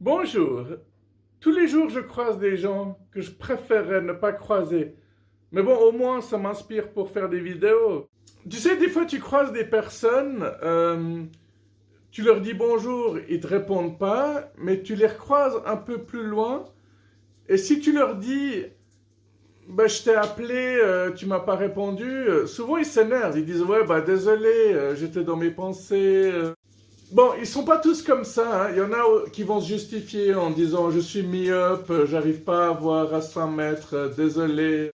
Bonjour. Tous les jours, je croise des gens que je préférerais ne pas croiser. Mais bon, au moins, ça m'inspire pour faire des vidéos. Tu sais, des fois, tu croises des personnes, tu leur dis bonjour, ils te répondent pas, mais tu les recroises un peu plus loin. Et si tu leur dis, bah, je t'ai appelé, tu m'as pas répondu, souvent ils s'énervent. Ils disent, ouais, bah désolé, j'étais dans mes pensées. Bon, ils sont pas tous comme ça, hein. Il y en a qui vont se justifier en disant je suis myope, j'arrive pas à voir à 100 mètres, désolé.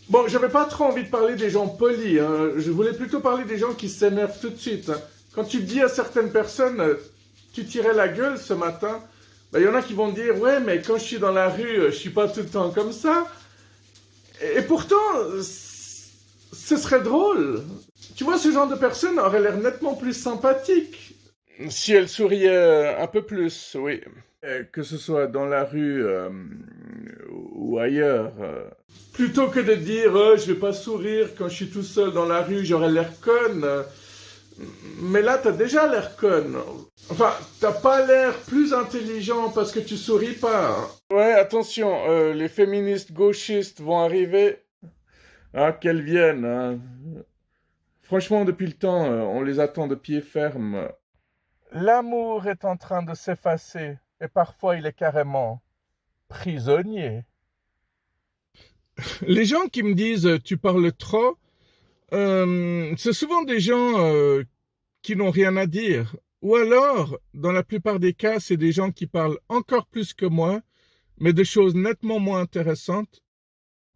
Bon, j'avais pas trop envie de parler des gens polis, hein. Je voulais plutôt parler des gens qui s'énervent tout de suite, hein. Quand tu dis à certaines personnes, tu tirais la gueule ce matin, bah, il y en a qui vont dire ouais, mais quand je suis dans la rue, je suis pas tout le temps comme ça. Et pourtant, ce serait drôle. Tu vois, ce genre de personne aurait l'air nettement plus sympathique. Si elle souriait un peu plus, oui. Que ce soit dans la rue ou ailleurs. Plutôt que de dire je vais pas sourire quand je suis tout seul dans la rue, j'aurais l'air conne. Mais là, t'as déjà l'air conne. Enfin, t'as pas l'air plus intelligent parce que tu souris pas, hein. Ouais, attention, les féministes gauchistes vont arriver. Ah, qu'elles viennent, hein. Franchement, depuis le temps, on les attend de pied ferme. L'amour est en train de s'effacer et parfois il est carrément prisonnier. Les gens qui me disent tu parles trop, c'est souvent des gens qui n'ont rien à dire. Ou alors, dans la plupart des cas, c'est des gens qui parlent encore plus que moi, mais de choses nettement moins intéressantes.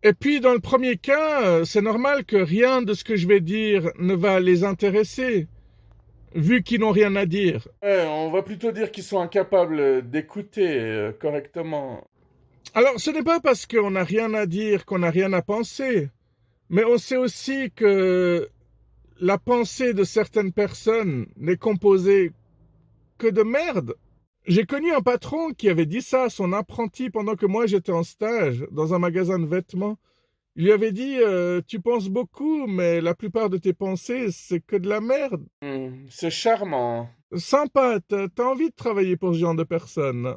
Et puis, dans le premier cas, c'est normal que rien de ce que je vais dire ne va les intéresser, vu qu'ils n'ont rien à dire. Ouais, on va plutôt dire qu'ils sont incapables d'écouter correctement. Alors, ce n'est pas parce qu'on n'a rien à dire qu'on n'a rien à penser, mais on sait aussi que la pensée de certaines personnes n'est composée que de merde. J'ai connu un patron qui avait dit ça à son apprenti pendant que moi j'étais en stage dans un magasin de vêtements. Il lui avait dit tu penses beaucoup, mais la plupart de tes pensées, c'est que de la merde. C'est charmant. Sympa, t'as envie de travailler pour ce genre de personnes.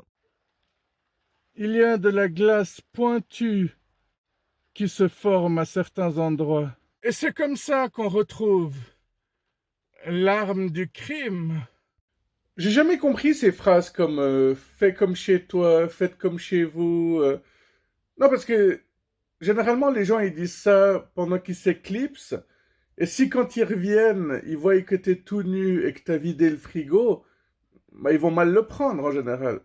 Il y a de la glace pointue qui se forme à certains endroits. Et c'est comme ça qu'on retrouve l'arme du crime. J'ai jamais compris ces phrases comme fais comme chez toi, faites comme chez vous. Non, parce que généralement, les gens ils disent ça pendant qu'ils s'éclipsent. Et si quand ils reviennent, ils voient que t'es tout nu et que t'as vidé le frigo, bah, ils vont mal le prendre en général.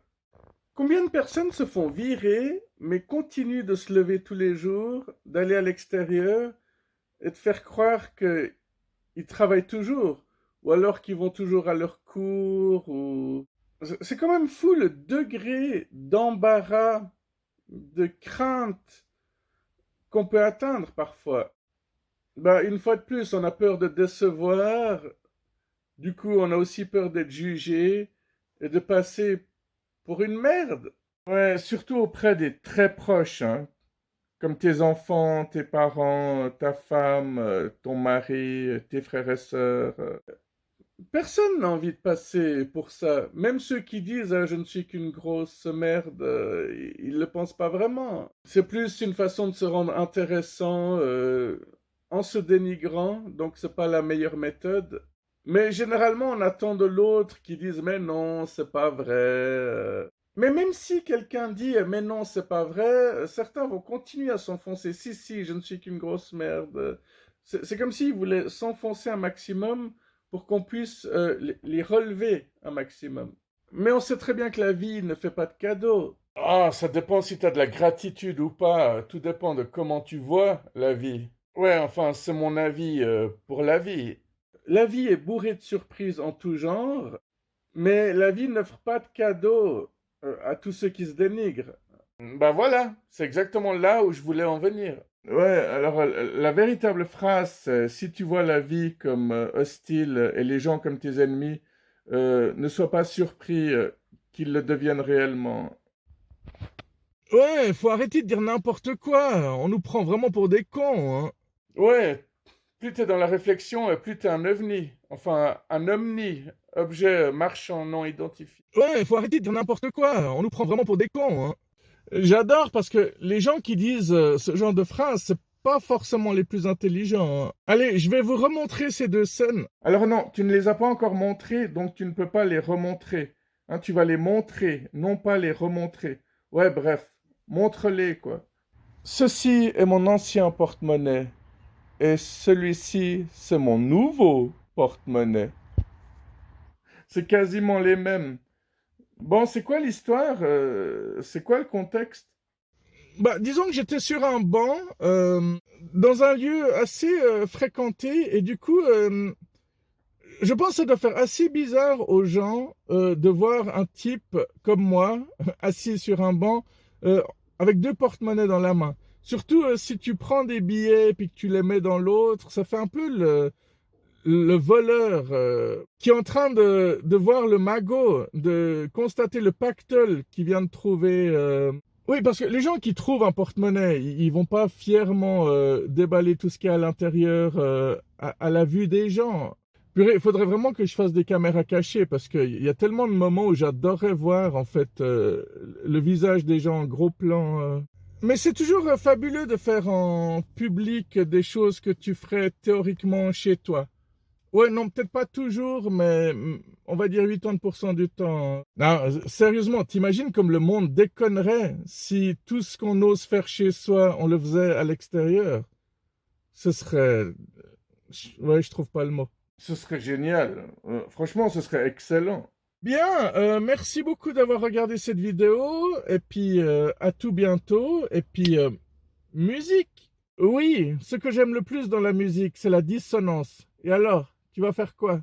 Combien de personnes se font virer, mais continuent de se lever tous les jours, d'aller à l'extérieur et de faire croire qu'ils travaillent toujours, ou alors qu'ils vont toujours à leur cours, ou... C'est quand même fou le degré d'embarras, de crainte qu'on peut atteindre parfois. Bah, une fois de plus, on a peur de décevoir, du coup, on a aussi peur d'être jugé et de passer pour une merde. Ouais, surtout auprès des très proches, hein, comme tes enfants, tes parents, ta femme, ton mari, tes frères et sœurs. Personne n'a envie de passer pour ça. Même ceux qui disent je ne suis qu'une grosse merde, ils le pensent pas vraiment. C'est plus une façon de se rendre intéressant en se dénigrant, donc c'est pas la meilleure méthode. Mais généralement, on attend de l'autre qui dise mais non, c'est pas vrai. Mais même si quelqu'un dit mais non, c'est pas vrai, certains vont continuer à s'enfoncer. Si, si, je ne suis qu'une grosse merde. C'est comme s'ils voulaient s'enfoncer un maximum pour qu'on puisse les relever un maximum. Mais on sait très bien que la vie ne fait pas de cadeaux. Ah, ça dépend si tu as de la gratitude ou pas. Tout dépend de comment tu vois la vie. Ouais, enfin, c'est mon avis pour la vie. La vie est bourrée de surprises en tout genre, mais la vie n'offre pas de cadeaux à tous ceux qui se dénigrent. Ben voilà, c'est exactement là où je voulais en venir. Ouais, alors la véritable phrase, c'est si tu vois la vie comme hostile et les gens comme tes ennemis, ne sois pas surpris qu'ils le deviennent réellement. Ouais, faut arrêter de dire n'importe quoi. On nous prend vraiment pour des cons, hein. Ouais, plus t'es dans la réflexion, plus t'es un ovni. Enfin, un omni. Objet marchand non identifié. Ouais, il faut arrêter de dire n'importe quoi. On nous prend vraiment pour des cons, hein. J'adore parce que les gens qui disent ce genre de phrases, c'est pas forcément les plus intelligents, hein. Allez, je vais vous remontrer ces deux scènes. Alors non, tu ne les as pas encore montrées, donc tu ne peux pas les remontrer. Hein, tu vas les montrer, non pas les remontrer. Ouais, bref, montre-les, quoi. Ceci est mon ancien porte-monnaie, et celui-ci, c'est mon nouveau porte-monnaie. C'est quasiment les mêmes. Bon, c'est quoi l'histoire? C'est quoi le contexte? Bah, disons que j'étais sur un banc, dans un lieu assez fréquenté, et du coup, je pense que ça doit faire assez bizarre aux gens de voir un type comme moi, assis sur un banc, euh, avec deux porte-monnaies dans la main. Surtout si tu prends des billets et puis que tu les mets dans l'autre, ça fait un peu le voleur qui est en train de voir le magot, de constater le pactole qu'il vient de trouver. Oui, parce que les gens qui trouvent un porte-monnaie, ils vont pas fièrement déballer tout ce qu'il y a à l'intérieur à la vue des gens. Purée, il faudrait vraiment que je fasse des caméras cachées parce qu'il y a tellement de moments où j'adorerais voir en fait le visage des gens en gros plan. Mais c'est toujours fabuleux de faire en public des choses que tu ferais théoriquement chez toi. Ouais, non, peut-être pas toujours, mais on va dire 80% du temps. Non, sérieusement, t'imagines comme le monde déconnerait si tout ce qu'on ose faire chez soi, on le faisait à l'extérieur? Ce serait... Ouais, je trouve pas le mot. Ce serait génial. Franchement, ce serait excellent. Bien, merci beaucoup d'avoir regardé cette vidéo, et puis à tout bientôt, et puis musique. Oui, ce que j'aime le plus dans la musique, c'est la dissonance. Et alors, tu vas faire quoi?